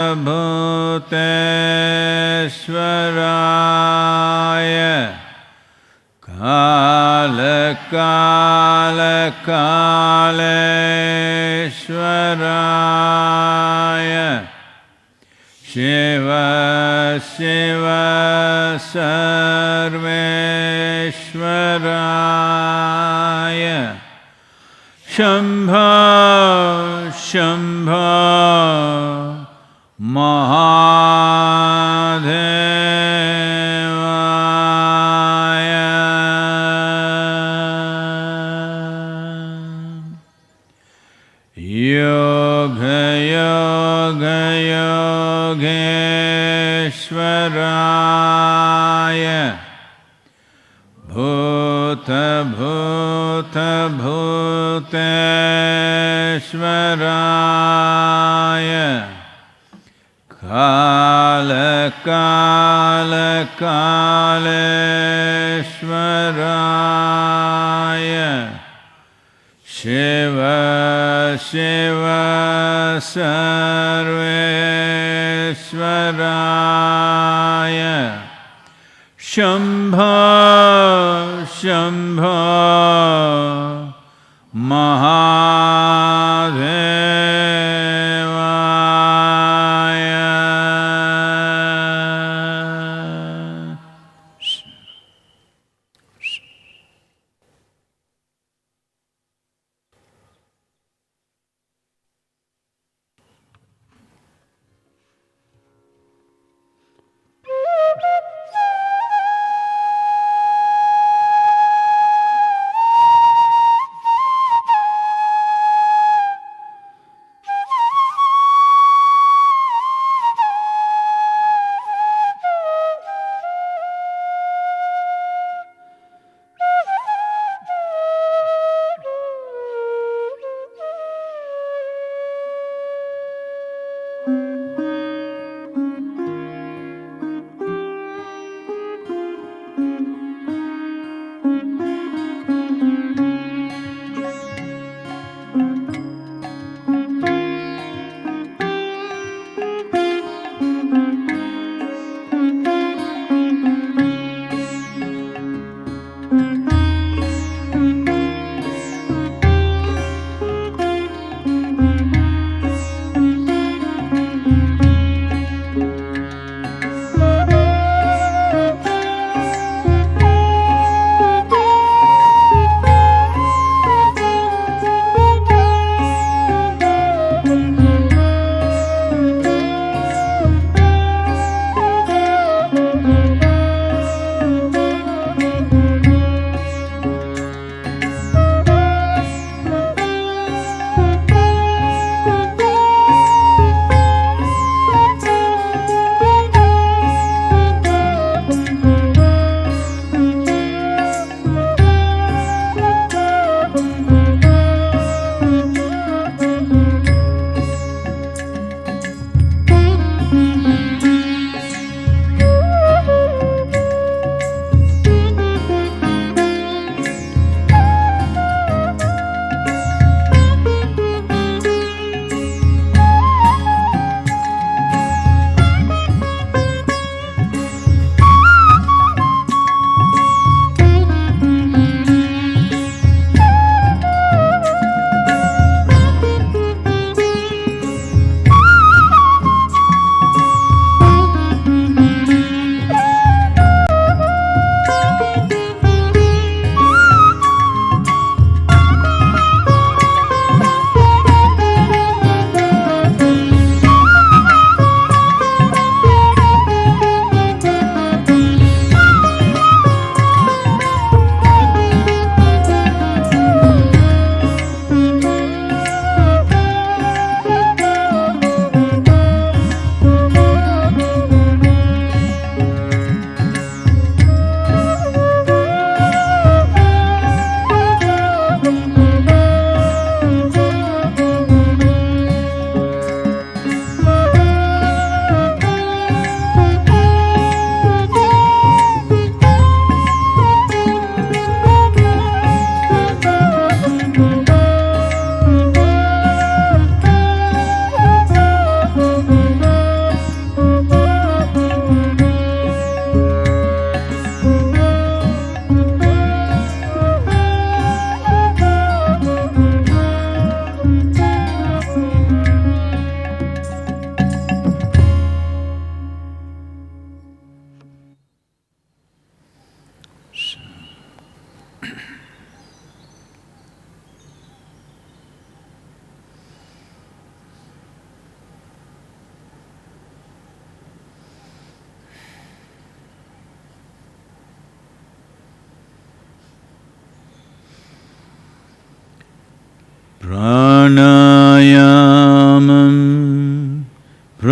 Bhuteshwaraya Kala Kala Kaleshwaraya Shiva Shiva Sarveshwaraya Shambho Shambho Mahadevaya Yoga Yoga Yogeshwaraya Bhuta Bhuta Bhuteshwaraya Kala Kala Kaleshwaraya Shiva Shiva Sarveshwaraya Shambho Shambho Mahadevaya.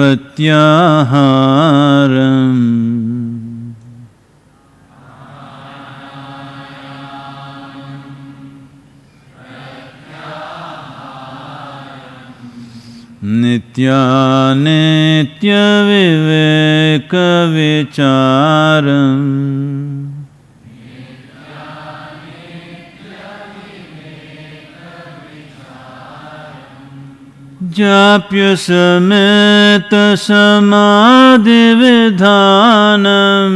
Pratyaharam Nitya Nitya Viveka Vicharam Japya Sameta Samadhi Vidhanam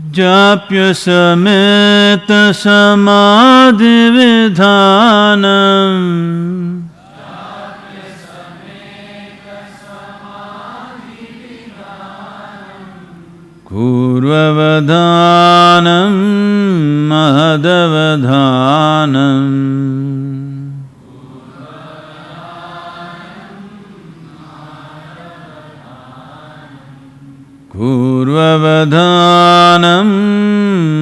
Japya Sameta Samadhi Vidhanam Kurvavadhanam Mahadavadhanam Kurvavadhanam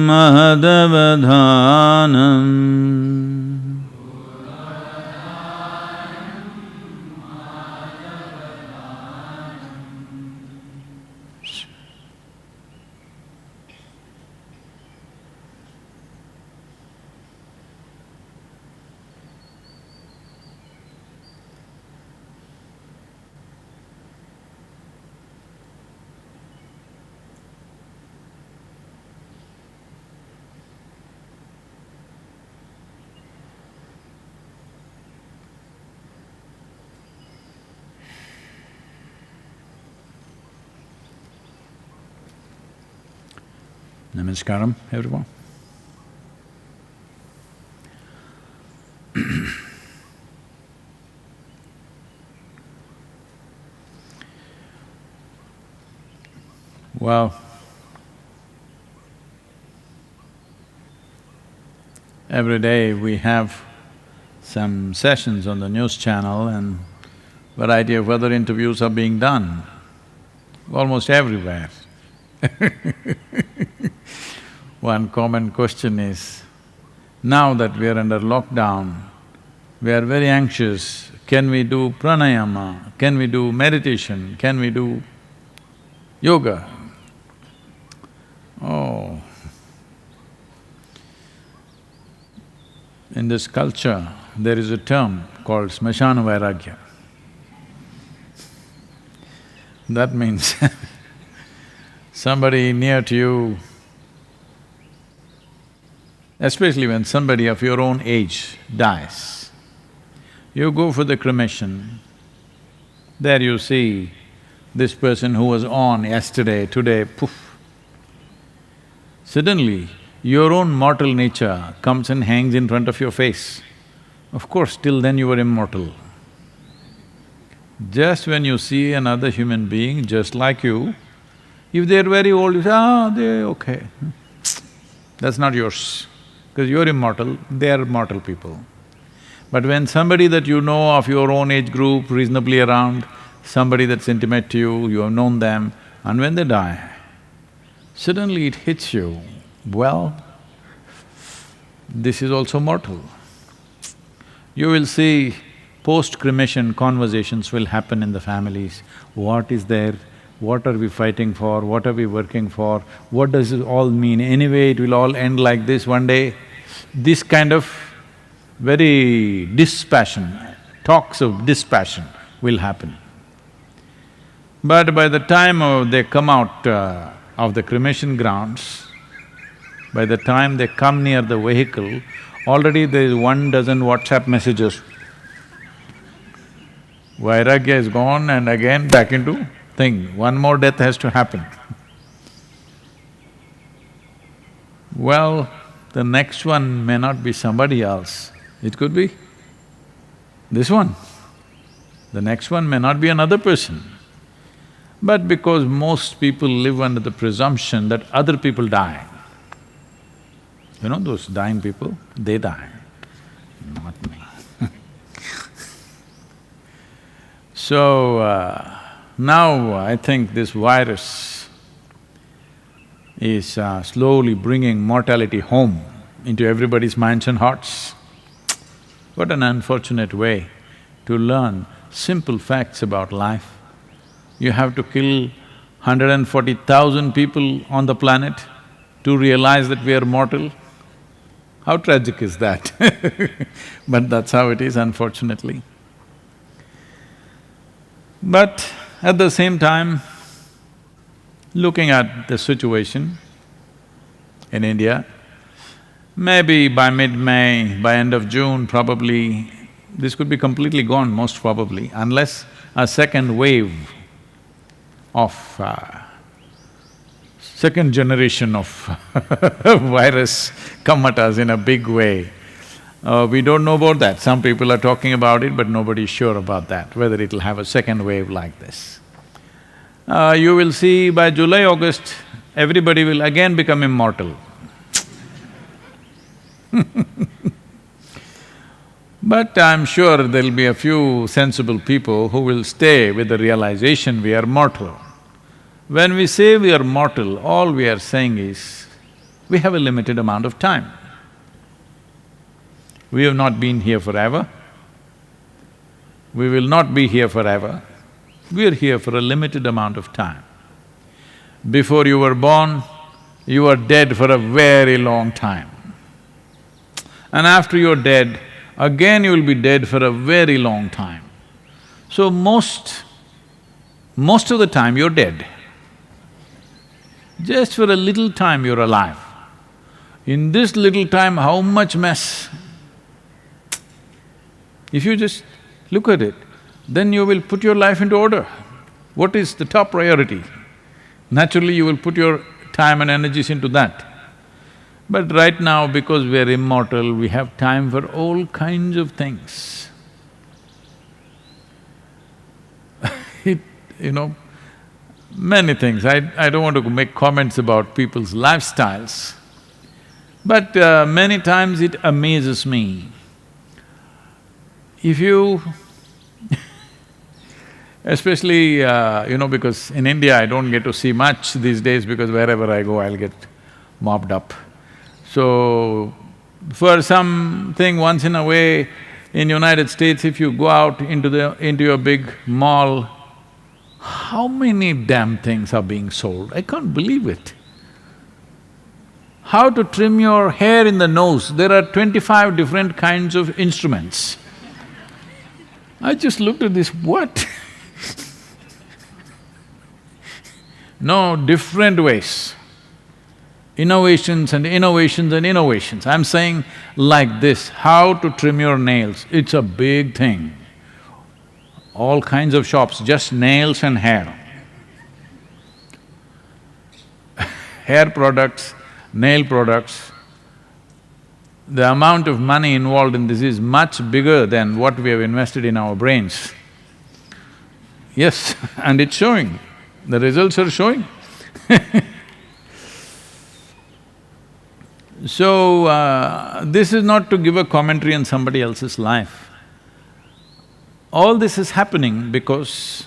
Mahadavadhanam Namaskaram, everyone. Well, every day we have some sessions on the news channel and variety of other interviews are being done, almost everywhere. One common question is, now that we are under lockdown, we are very anxious, can we do pranayama, can we do meditation, can we do yoga? Oh, in this culture, there is a term called smashana vairagya. That means somebody near to you, especially when somebody of your own age dies, you go for the cremation, there you see this person who was on yesterday, today, poof. Suddenly, your own mortal nature comes and hangs in front of your face. Of course, till then you were immortal. Just when you see another human being just like you, if they're very old, you say, they're okay. That's not yours, because you're immortal, they're mortal people. But when somebody that you know of your own age group, reasonably around, somebody that's intimate to you, you have known them, and when they die, suddenly it hits you, well, this is also mortal. You will see post-cremation conversations will happen in the families. What is there? What are we fighting for? What are we working for? What does it all mean? Anyway, it will all end like this one day. This kind of very dispassion, talks of dispassion will happen. But by the time they come out of the cremation grounds, by the time they come near the vehicle, already there is 1 dozen WhatsApp messages. Vairagya is gone and again back into thing, one more death has to happen. Well, the next one may not be somebody else, it could be this one. The next one may not be another person. But because most people live under the presumption that other people die, you know those dying people, they die, not me. So, now I think this virus is slowly bringing mortality home into everybody's minds and hearts. What an unfortunate way to learn simple facts about life. You have to kill 140,000 people on the planet to realize that we are mortal. How tragic is that? But that's how it is, unfortunately. But at the same time, looking at the situation in India, maybe by mid-May, by end of June, probably this could be completely gone, most probably, unless a second wave of second generation of virus come at us in a big way. We don't know about that. Some people are talking about it, but nobody's sure about that, whether it'll have a second wave like this. You will see by July, August, everybody will again become immortal. But I'm sure there'll be a few sensible people who will stay with the realization we are mortal. When we say we are mortal, all we are saying is, we have a limited amount of time. We have not been here forever. We will not be here forever. We are here for a limited amount of time. Before you were born, you were dead for a very long time. And after you're dead, again you will be dead for a very long time. So most of the time you're dead. Just for a little time you're alive. In this little time, how much mess? If you just look at it, then you will put your life into order. What is the top priority? Naturally, you will put your time and energies into that. But right now, because we are immortal, we have time for all kinds of things. Many things. I don't want to make comments about people's lifestyles, but many times it amazes me. If you especially, because in India I don't get to see much these days because wherever I go I'll get mobbed up. So, for something once in a way, in United States, if you go out into your big mall, how many damn things are being sold? I can't believe it. How to trim your hair in the nose, there are 25 different kinds of instruments. I just looked at this, what? No, different ways. Innovations and innovations and innovations. I'm saying like this, how to trim your nails, it's a big thing. All kinds of shops, just nails and hair. Hair products, nail products, the amount of money involved in this is much bigger than what we have invested in our brains. Yes, and it's showing, the results are showing. So, this is not to give a commentary on somebody else's life. All this is happening because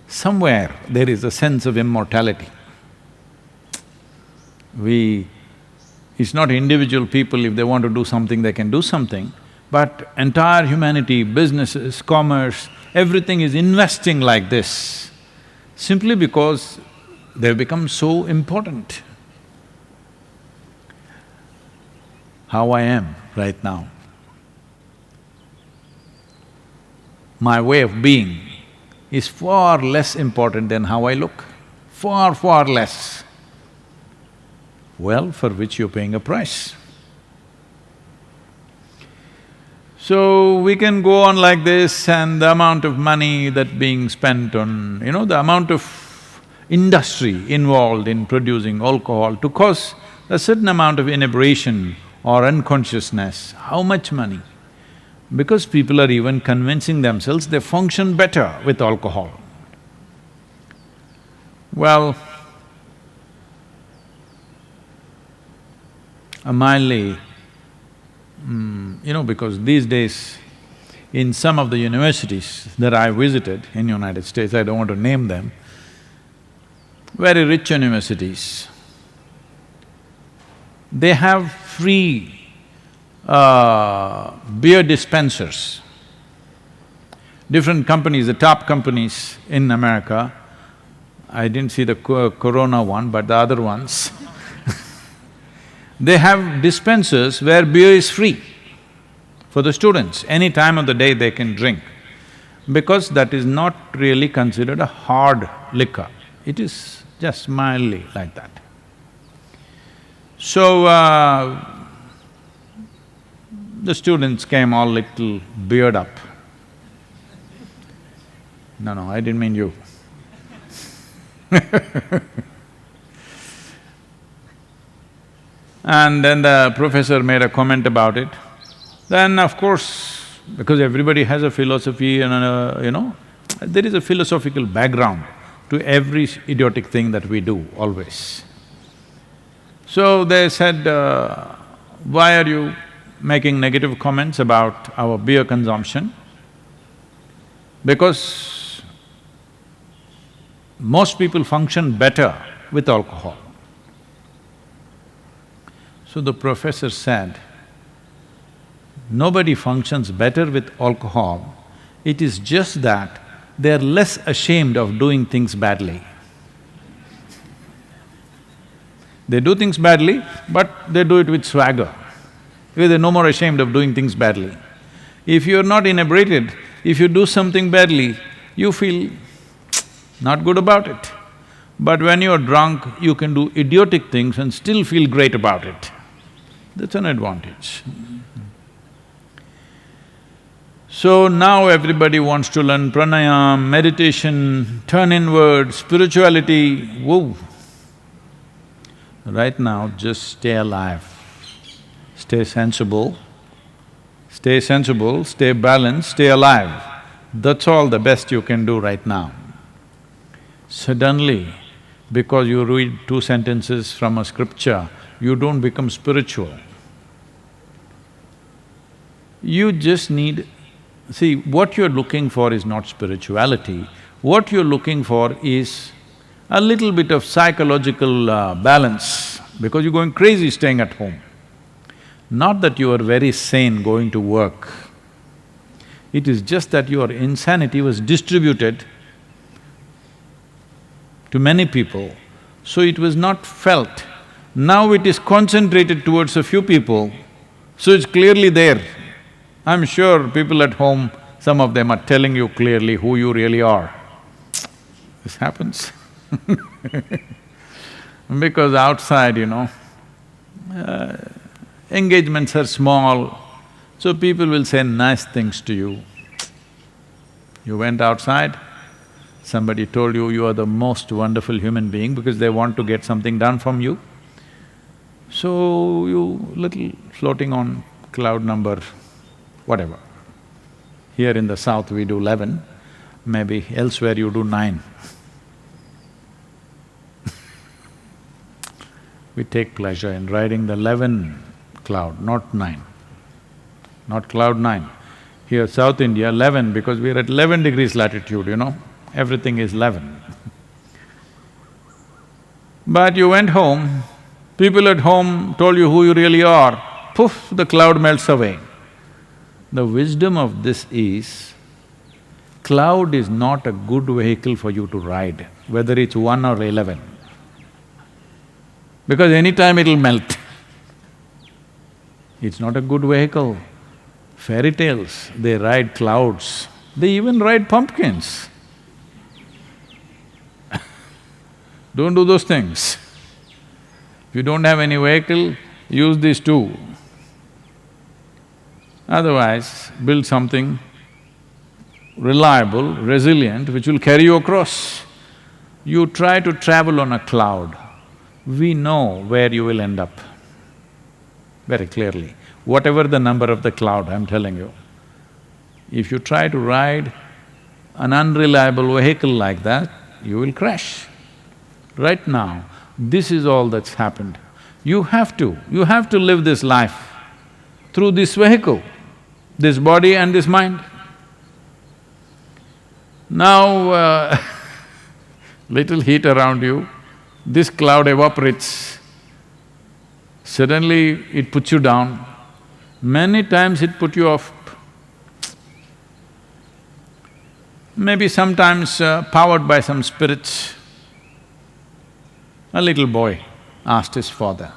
somewhere there is a sense of immortality. It's not individual people, if they want to do something, they can do something, but entire humanity, businesses, commerce, everything is investing like this simply because they've become so important. How I am right now, my way of being is far less important than how I look, far, far less. Well, for which you're paying a price. So, we can go on like this and the amount of money that being spent on, the amount of industry involved in producing alcohol to cause a certain amount of inebriation or unconsciousness, how much money? Because people are even convincing themselves they function better with alcohol. Well, mildly, because these days, in some of the universities that I visited in United States, I don't want to name them, very rich universities, they have free beer dispensers. Different companies, the top companies in America, I didn't see the Corona one, but the other ones they have dispensers where beer is free for the students. Any time of the day they can drink, because that is not really considered a hard liquor. It is just mildly like that. So, the students came all little beard up. No, I didn't mean you. And then the professor made a comment about it. Then of course, because everybody has a philosophy and there is a philosophical background to every idiotic thing that we do, always. So they said, why are you making negative comments about our beer consumption? Because most people function better with alcohol. So the professor said, nobody functions better with alcohol, it is just that they're less ashamed of doing things badly. They do things badly, but they do it with swagger, because they're no more ashamed of doing things badly. If you're not inebriated, if you do something badly, you feel not good about it. But when you're drunk, you can do idiotic things and still feel great about it. That's an advantage. So now everybody wants to learn pranayam, meditation, turn inward, spirituality, whoa. Right now, just stay alive, stay sensible, stay balanced, stay alive. That's all the best you can do right now. Suddenly, because you read two sentences from a scripture, you don't become spiritual. You just need… See, what you're looking for is not spirituality, what you're looking for is a little bit of psychological balance, because you're going crazy staying at home. Not that you are very sane going to work, it is just that your insanity was distributed to many people, so it was not felt. Now it is concentrated towards a few people, so it's clearly there. I'm sure people at home, some of them are telling you clearly who you really are. This happens because outside, engagements are small, so people will say nice things to you. You went outside, somebody told you you are the most wonderful human being because they want to get something done from you. So you little floating on cloud number whatever. Here in the south we do 11, maybe elsewhere you do 9. We take pleasure in riding the 11 cloud, not 9, not cloud 9. Here South India, 11, because we're at 11 degrees latitude, everything is 11. But you went home, people at home told you who you really are, poof, the cloud melts away. The wisdom of this is, cloud is not a good vehicle for you to ride, whether it's 1 or 11, because anytime it'll melt. It's not a good vehicle. Fairy tales, they ride clouds, they even ride pumpkins. Don't do those things. If you don't have any vehicle, use these two. Otherwise, build something reliable, resilient, which will carry you across. You try to travel on a cloud, we know where you will end up very clearly. Whatever the number of the cloud, I'm telling you. If you try to ride an unreliable vehicle like that, you will crash. Right now, this is all that's happened. You have to live this life through this vehicle, this body and this mind. Now, little heat around you, this cloud evaporates, Suddenly it puts you down. Many times it put you off. Maybe sometimes powered by some spirits. A little boy asked his father,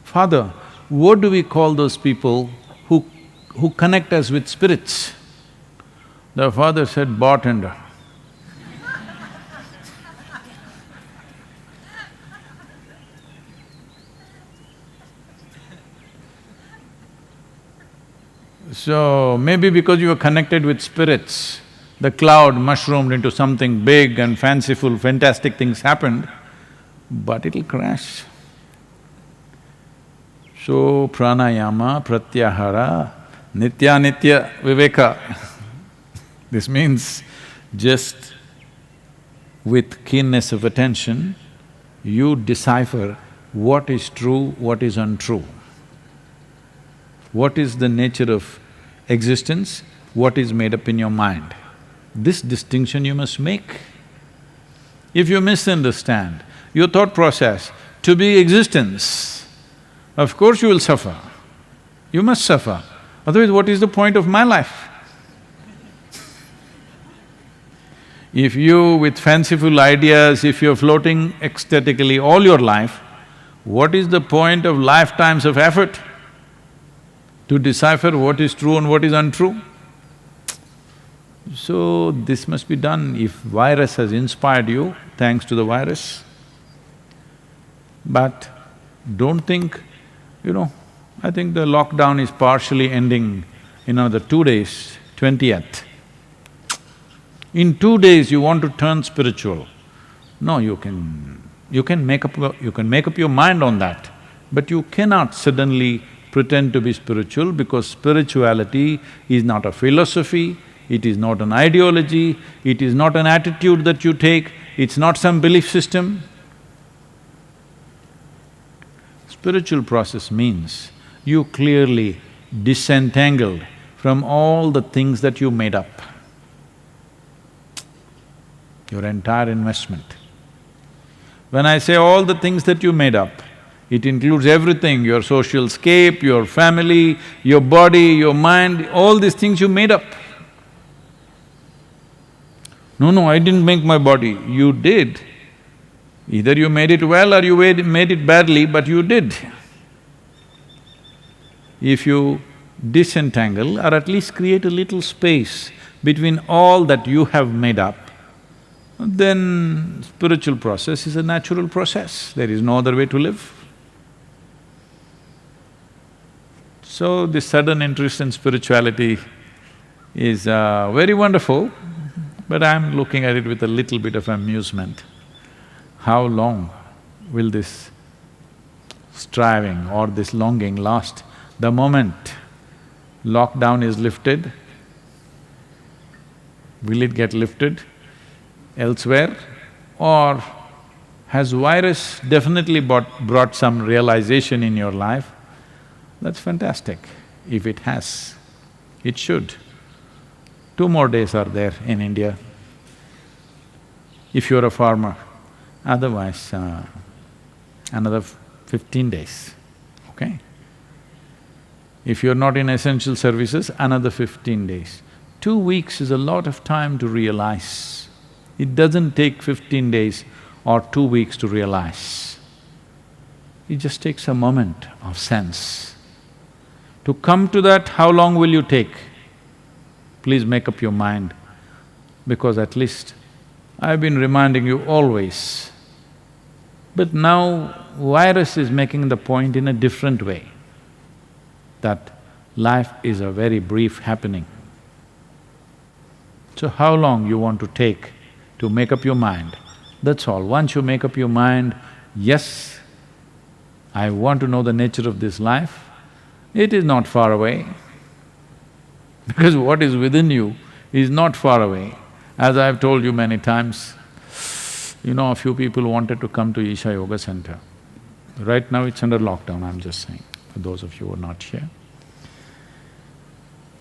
"Father, what do we call those people who connect us with spirits?" The father said, "Bartender." So, maybe because you are connected with spirits, the cloud mushroomed into something big and fanciful, fantastic things happened, but it'll crash. So, pranayama, pratyahara, nitya viveka. This means just with keenness of attention, you decipher what is true, what is untrue. What is the nature of existence, what is made up in your mind. This distinction you must make. If you misunderstand your thought process to be existence, of course you will suffer. You must suffer, otherwise what is the point of my life? If you, with fanciful ideas, if you're floating ecstatically all your life, what is the point of lifetimes of effort to decipher what is true and what is untrue? So, this must be done. If virus has inspired you, thanks to the virus. But don't think, I think the lockdown is partially ending in another 2 days, 20th. In 2 days you want to turn spiritual. No, you can make up your mind on that, but you cannot suddenly pretend to be spiritual, because spirituality is not a philosophy, it is not an ideology, it is not an attitude that you take, it's not some belief system. Spiritual process means you clearly disentangled from all the things that you made up. Your entire investment. When I say all the things that you made up, it includes everything, your social scape, your family, your body, your mind, all these things you made up. No, I didn't make my body. You did. Either you made it well or you made it badly, but you did. If you disentangle or at least create a little space between all that you have made up, then spiritual process is a natural process, there is no other way to live. So, this sudden interest in spirituality is very wonderful, but I'm looking at it with a little bit of amusement. How long will this striving or this longing last? The moment lockdown is lifted, will it get lifted elsewhere? Or has virus definitely brought some realization in your life? That's fantastic. If it has, it should. 2 more days are there in India, if you're a farmer. Otherwise, another 15 days, okay? If you're not in essential services, another 15 days. 2 weeks is a lot of time to realize. It doesn't take 15 days or 2 weeks to realize. It just takes a moment of sense. To come to that, how long will you take? Please make up your mind, because at least I've been reminding you always. But now virus is making the point in a different way, that life is a very brief happening. So how long you want to take to make up your mind, that's all. Once you make up your mind, yes, I want to know the nature of this life, it is not far away, because what is within you is not far away. As I've told you many times, a few people wanted to come to Isha Yoga Center. Right now it's under lockdown, I'm just saying, for those of you who are not here.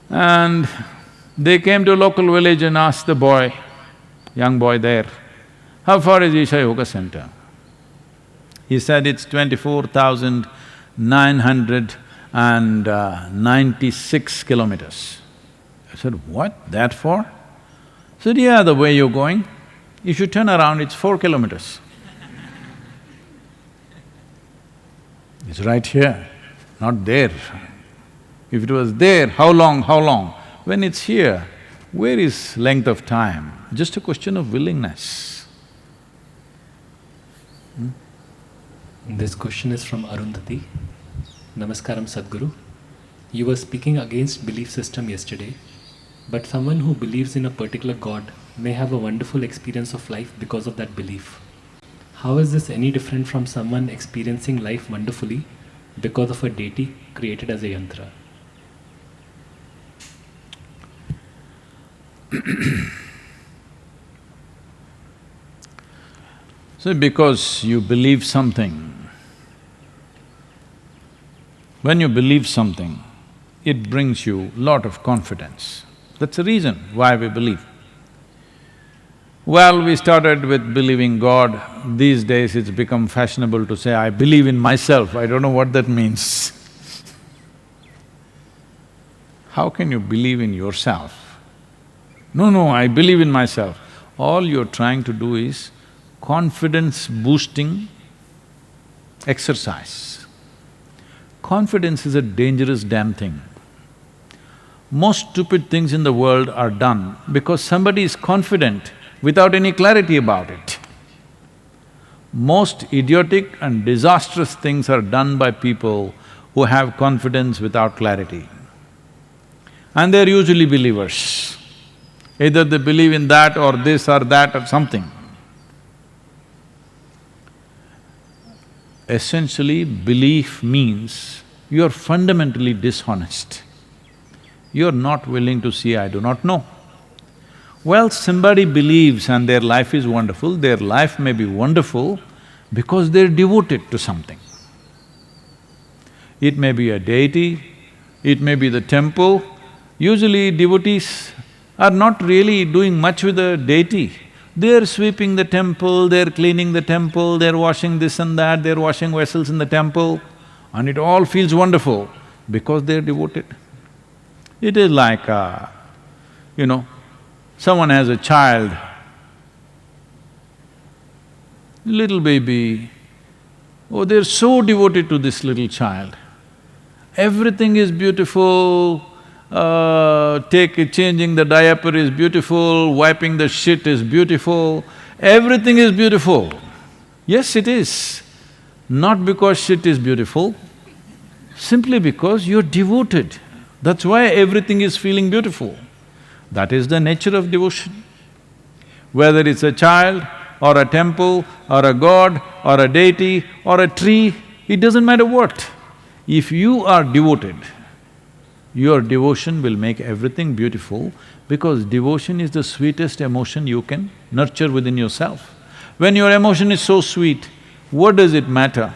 And they came to a local village and asked the boy, young boy there, "How far is Isha Yoga Center?" He said it's 24,996 kilometers. I said, what, that far? He said, yeah, the way you're going, if you turn around, it's 4 kilometers. It's right here, not there. If it was there, how long, how long? When it's here, where is length of time? Just a question of willingness. This question is from Arundhati. Namaskaram Sadhguru. You were speaking against belief system yesterday, but someone who believes in a particular god may have a wonderful experience of life because of that belief. How is this any different from someone experiencing life wonderfully because of a deity created as a yantra? So because you believe something, when you believe something, it brings you lot of confidence. That's the reason why we believe. Well, we started with believing God. These days it's become fashionable to say, I believe in myself. I don't know what that means. How can you believe in yourself? No, I believe in myself. All you're trying to do is confidence-boosting exercise. Confidence is a dangerous damn thing. Most stupid things in the world are done because somebody is confident without any clarity about it. Most idiotic and disastrous things are done by people who have confidence without clarity. And they're usually believers. Either they believe in that or this or that or something. Essentially, belief means you're fundamentally dishonest. You're not willing to see, I do not know. Well, somebody believes and their life is wonderful, their life may be wonderful because they're devoted to something. It may be a deity, it may be the temple. Usually devotees are not really doing much with the deity. They're sweeping the temple, they're cleaning the temple, they're washing this and that, they're washing vessels in the temple, and it all feels wonderful because they're devoted. It is like, someone has a child, little baby, oh, they're so devoted to this little child. Everything is beautiful, changing the diaper is beautiful, wiping the shit is beautiful, everything is beautiful. Yes, it is. Not because shit is beautiful, simply because you're devoted. That's why everything is feeling beautiful. That is the nature of devotion. Whether it's a child or a temple or a god or a deity or a tree, it doesn't matter what. If you are devoted, your devotion will make everything beautiful because devotion is the sweetest emotion you can nurture within yourself. When your emotion is so sweet, what does it matter?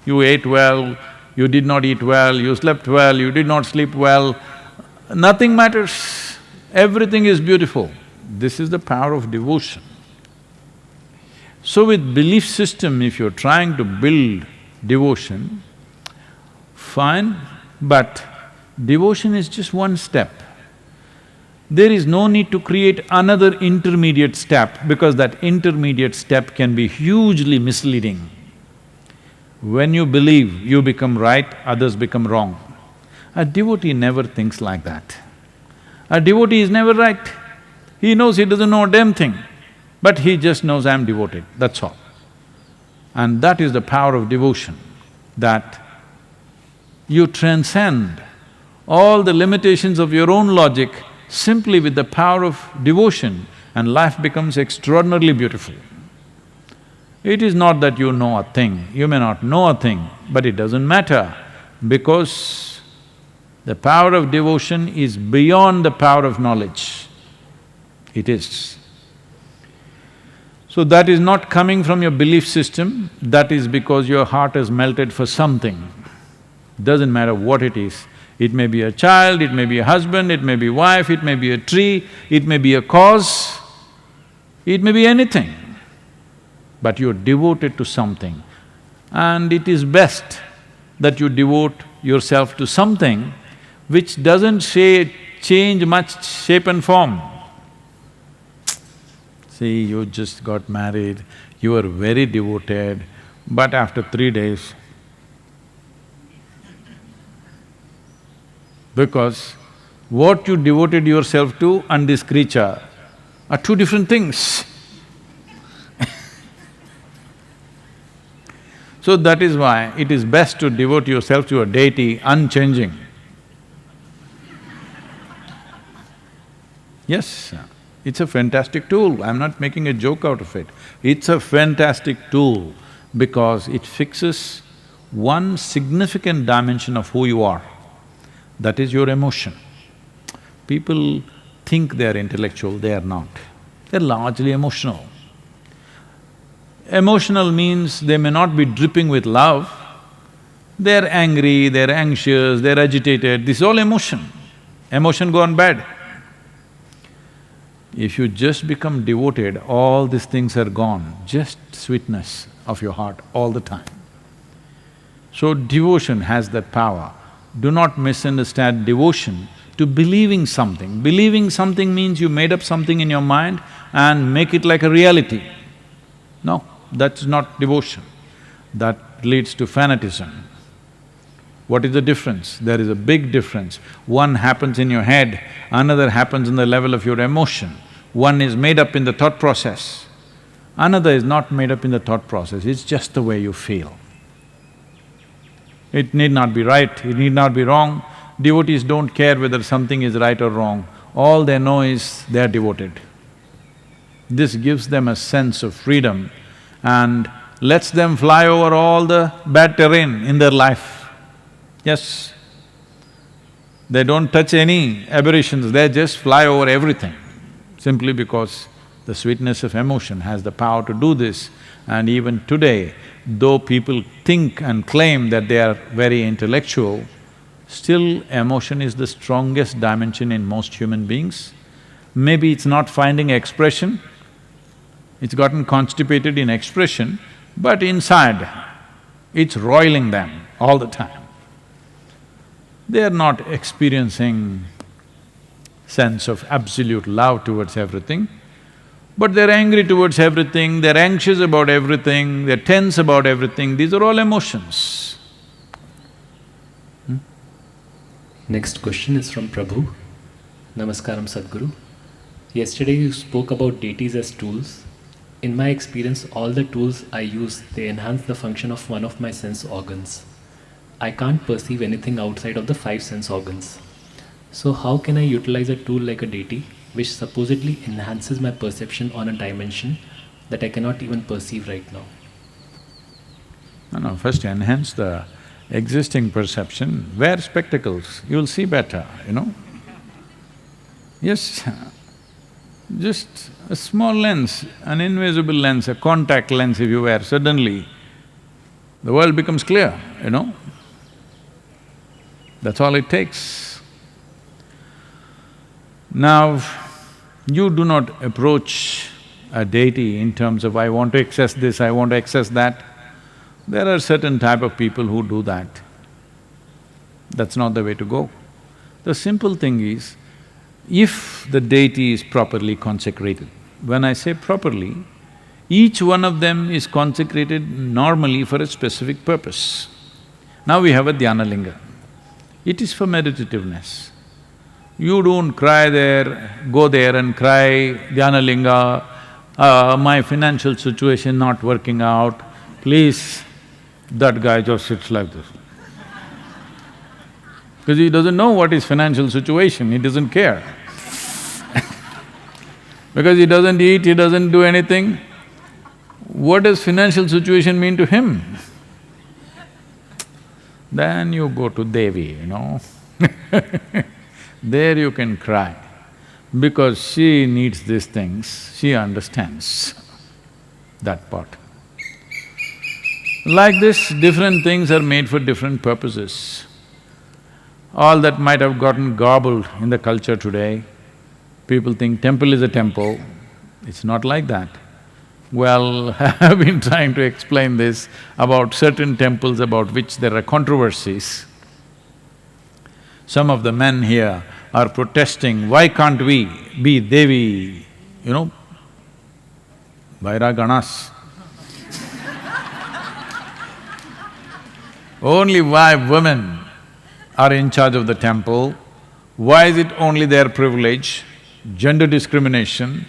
You ate well, you did not eat well, you slept well, you did not sleep well, nothing matters. Everything is beautiful. This is the power of devotion. So with belief system, if you're trying to build devotion, fine, but devotion is just one step. There is no need to create another intermediate step because that intermediate step can be hugely misleading. When you believe, you become right, others become wrong. A devotee never thinks like that. A devotee is never right. He knows he doesn't know a damn thing, but he just knows I'm devoted, that's all. And that is the power of devotion, that you transcend all the limitations of your own logic simply with the power of devotion, and life becomes extraordinarily beautiful. It is not that you know a thing, you may not know a thing, but it doesn't matter because the power of devotion is beyond the power of knowledge. It is. So that is not coming from your belief system, that is because your heart has melted for something. Doesn't matter what it is. It may be a child, it may be a husband, it may be a wife, it may be a tree, it may be a cause, it may be anything. But you're devoted to something. And it is best that you devote yourself to something which doesn't change much shape and form. See, you just got married, you were very devoted, but after 3 days, because what you devoted yourself to and this creature are two different things. So that is why it is best to devote yourself to a deity unchanging. Yes, it's a fantastic tool, I'm not making a joke out of it. It's a fantastic tool because it fixes one significant dimension of who you are, that is your emotion. People think they're intellectual, they are not. They're largely emotional. Emotional means they may not be dripping with love, they're angry, they're anxious, they're agitated, this is all emotion. Emotion gone bad. If you just become devoted, all these things are gone, just sweetness of your heart all the time. So devotion has that power. Do not misunderstand devotion to believing something. Believing something means you made up something in your mind and make it like a reality. No, that's not devotion. That leads to fanatism. What is the difference? There is a big difference. One happens in your head, another happens in the level of your emotion. One is made up in the thought process, another is not made up in the thought process, it's just the way you feel. It need not be right, it need not be wrong. Devotees don't care whether something is right or wrong, all they know is they are devoted. This gives them a sense of freedom and lets them fly over all the bad terrain in their life. Yes, they don't touch any aberrations, they just fly over everything, simply because the sweetness of emotion has the power to do this. And even today, though people think and claim that they are very intellectual, still emotion is the strongest dimension in most human beings. Maybe it's not finding expression, it's gotten constipated in expression, but inside, it's roiling them all the time. They are not experiencing sense of absolute love towards everything, but they're angry towards everything, they're anxious about everything, they're tense about everything, these are all emotions. Next question is from Prabhu. Namaskaram Sadhguru. Yesterday you spoke about deities as tools. In my experience, all the tools I use, they enhance the function of one of my sense organs. I can't perceive anything outside of the 5 sense organs. So how can I utilize a tool like a deity, which supposedly enhances my perception on a dimension that I cannot even perceive right now? No, first enhance the existing perception, wear spectacles, you'll see better, you know. Yes, just a small lens, an invisible lens, a contact lens if you wear, suddenly the world becomes clear, you know. That's all it takes. Now, you do not approach a deity in terms of, I want to access this, I want to access that. There are certain type of people who do that. That's not the way to go. The simple thing is, if the deity is properly consecrated, when I say properly, each one of them is consecrated normally for a specific purpose. Now we have a dhyana linga. It is for meditativeness. You don't cry there, go there and cry, dhyana linga, my financial situation not working out, please, that guy just sits like this. Because he doesn't know what is financial situation, he doesn't care. Because he doesn't eat, he doesn't do anything, what does financial situation mean to him? Then you go to Devi, you know. There you can cry, because she needs these things, she understands that part. Like this, different things are made for different purposes. All that might have gotten garbled in the culture today, people think temple is a temple, it's not like that. Well, I've been trying to explain this about certain temples about which there are controversies. Some of the men here are protesting, why can't we be Devi, Vairaganas? Only why women are in charge of the temple? Why is it only their privilege? Gender discrimination?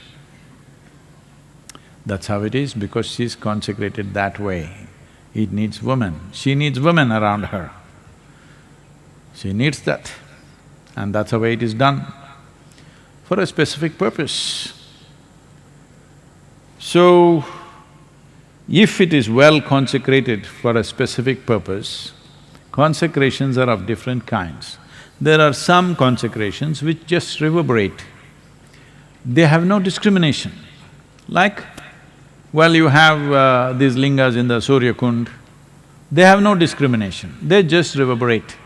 That's how it is, because she's consecrated that way. It needs women, she needs women around her. She needs that, and that's the way it is done, for a specific purpose. So, if it is well consecrated for a specific purpose, consecrations are of different kinds. There are some consecrations which just reverberate. They have no discrimination. Like, well, you have these lingas in the Surya Kund, they have no discrimination, they just reverberate.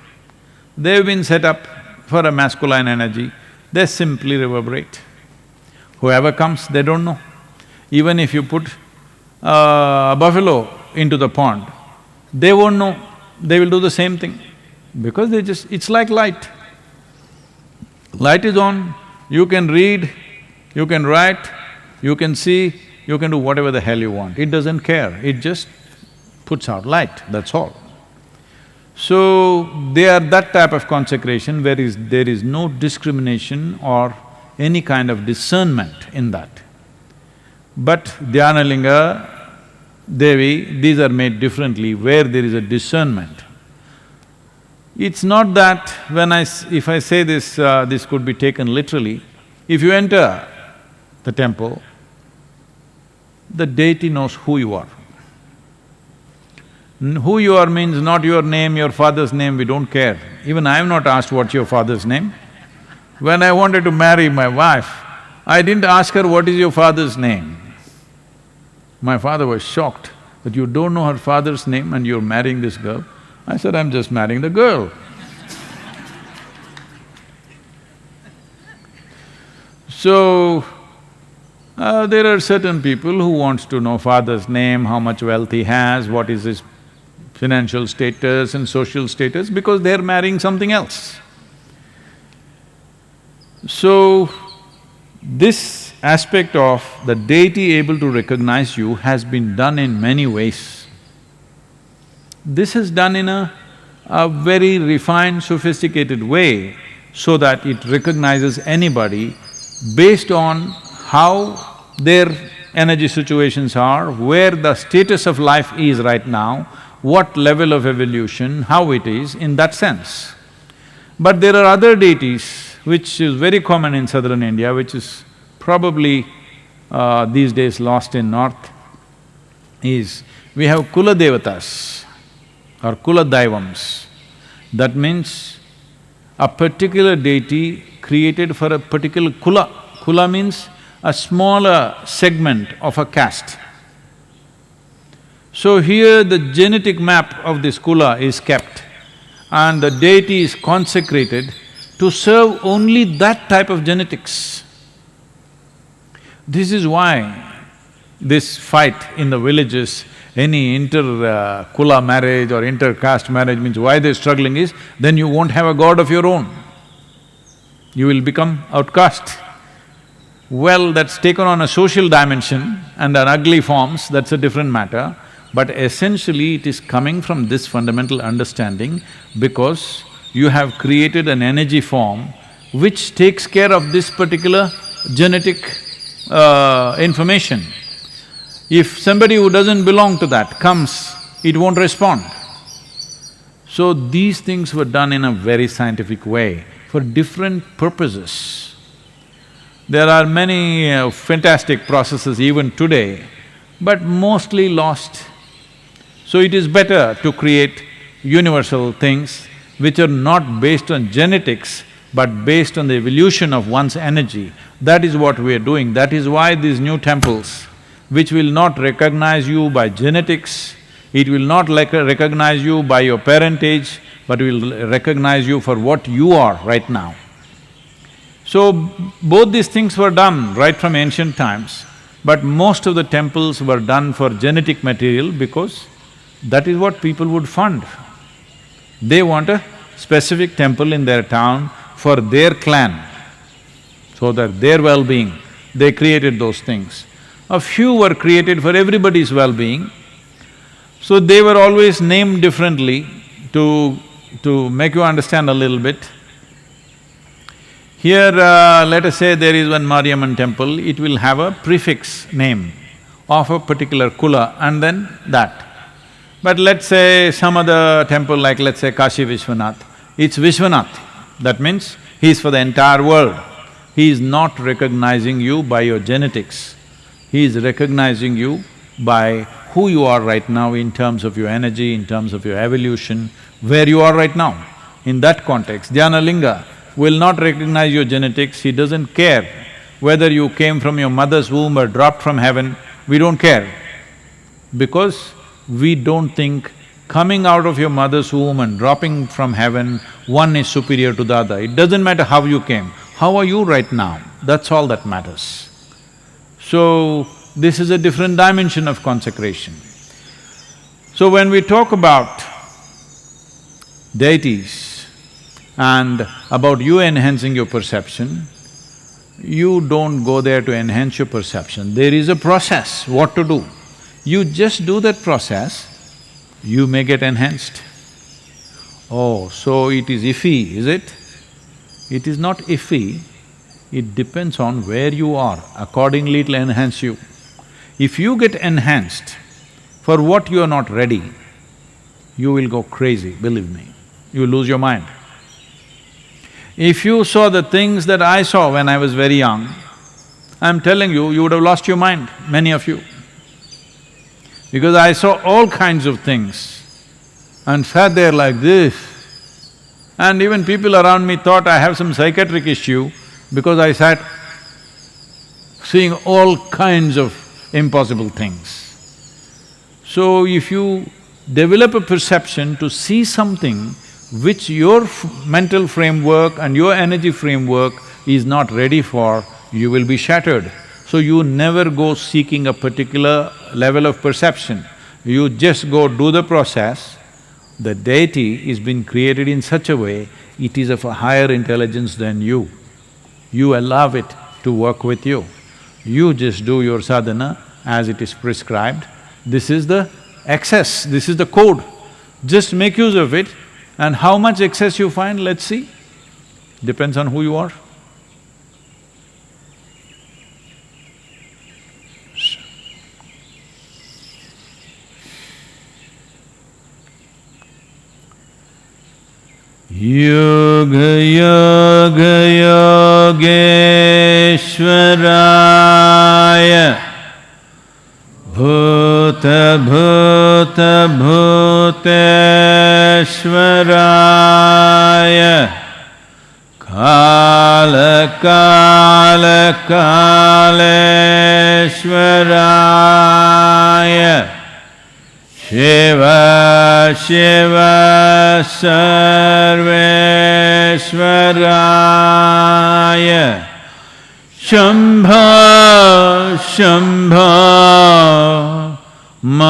They've been set up for a masculine energy, they simply reverberate. Whoever comes, they don't know. Even if you put a buffalo into the pond, they won't know, they will do the same thing, because they just… it's like light. Light is on, you can read, you can write, you can see, you can do whatever the hell you want. It doesn't care, it just puts out light, that's all. So, they are that type of consecration where there is no discrimination or any kind of discernment in that. But Dhyanalinga, Devi, these are made differently where there is a discernment. It's not that if I say this, this could be taken literally. If you enter the temple, the deity knows who you are. Who you are means not your name, your father's name, we don't care. Even I have not asked what's your father's name. When I wanted to marry my wife, I didn't ask her, what is your father's name? My father was shocked that you don't know her father's name and you're marrying this girl. I said, I'm just marrying the girl. So, there are certain people who wants to know father's name, how much wealth he has, what is his financial status and social status, because they're marrying something else. So, this aspect of the deity able to recognize you has been done in many ways. This is done in a very refined, sophisticated way so that it recognizes anybody based on how their energy situations are, where the status of life is right now, what level of evolution, how it is, in that sense. But there are other deities which is very common in southern India, which is probably these days lost in north, is we have Kula Devatas or Kula Daivams. That means a particular deity created for a particular Kula. Kula means a smaller segment of a caste. So here the genetic map of this Kula is kept and the deity is consecrated to serve only that type of genetics. This is why this fight in the villages, any inter-Kula marriage or inter-caste marriage means why they're struggling is, then you won't have a god of your own. You will become outcast. Well, that's taken on a social dimension and an ugly forms, that's a different matter. But essentially it is coming from this fundamental understanding because you have created an energy form which takes care of this particular genetic information. If somebody who doesn't belong to that comes, it won't respond. So these things were done in a very scientific way for different purposes. There are many fantastic processes even today, but mostly lost. So it is better to create universal things which are not based on genetics, but based on the evolution of one's energy. That is what we are doing. That is why these new temples, which will not recognize you by genetics, it will not recognize you by your parentage, but will recognize you for what you are right now. So, both these things were done right from ancient times. But most of the temples were done for genetic material because that is what people would fund. They want a specific temple in their town for their clan, so that their well-being, they created those things. A few were created for everybody's well-being, so they were always named differently to make you understand a little bit. Here, let us say there is one Mariamman temple, it will have a prefix name of a particular kula and then that. But let's say some other temple like let's say Kashi Vishwanath, it's Vishwanath. That means he is for the entire world. He is not recognizing you by your genetics. He is recognizing you by who you are right now in terms of your energy, in terms of your evolution, where you are right now. In that context, Dhyanalinga will not recognize your genetics, he doesn't care whether you came from your mother's womb or dropped from heaven, we don't care. Because we don't think coming out of your mother's womb and dropping from heaven, one is superior to the other. It doesn't matter how you came, how are you right now, that's all that matters. So, this is a different dimension of consecration. So when we talk about deities and about you enhancing your perception, you don't go there to enhance your perception. There is a process, what to do. You just do that process, you may get enhanced. Oh, so it is iffy, is it? It is not iffy, it depends on where you are, accordingly it'll enhance you. If you get enhanced for what you are not ready, you will go crazy, believe me, you will lose your mind. If you saw the things that I saw when I was very young, I'm telling you, you would have lost your mind, many of you. Because I saw all kinds of things and sat there like this. And even people around me thought I have some psychiatric issue because I sat seeing all kinds of impossible things. So if you develop a perception to see something which your mental framework and your energy framework is not ready for, you will be shattered. So you never go seeking a particular level of perception, you just go do the process. The deity is been created in such a way, it is of a higher intelligence than you. You allow it to work with you. You just do your sadhana as it is prescribed. This is the excess, this is the code. Just make use of it, and how much excess you find, let's see. Depends on who you are. Yoga Yoga Yogeshwaraya Bhuta Bhuta Bhuteshwaraya Kala Kala Kaleshwaraya Shiva Shiva Sarveshwaraya Shambha Shambha Mahadeva